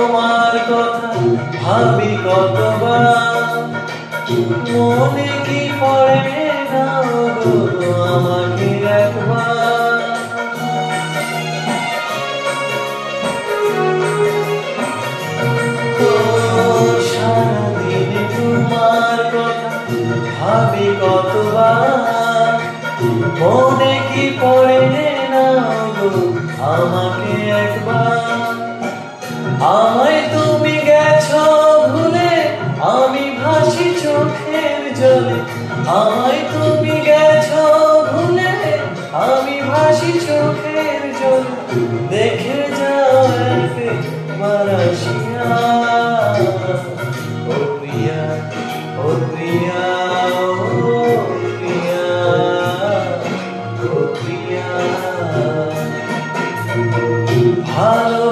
তোমার কথা ভাবি কতবার, মনে কি পড়ে না গো আমাকে একবার। সারাদিন তোমার কথা ভাবি কতবার, মনে কি পড়ে না গো আমাকে একবার। আমায় তুমি গেছো ভুলে, আমি ভাসি চোখের জলে। আমায় তুমি গেছো ভুলে, আমি ভাসি চোখের জলে। দেখে যাও একবার আসিয়া, ও প্রিয়া, ও প্রিয়া, ও প্রিয়া, ও প্রিয়া। ভালো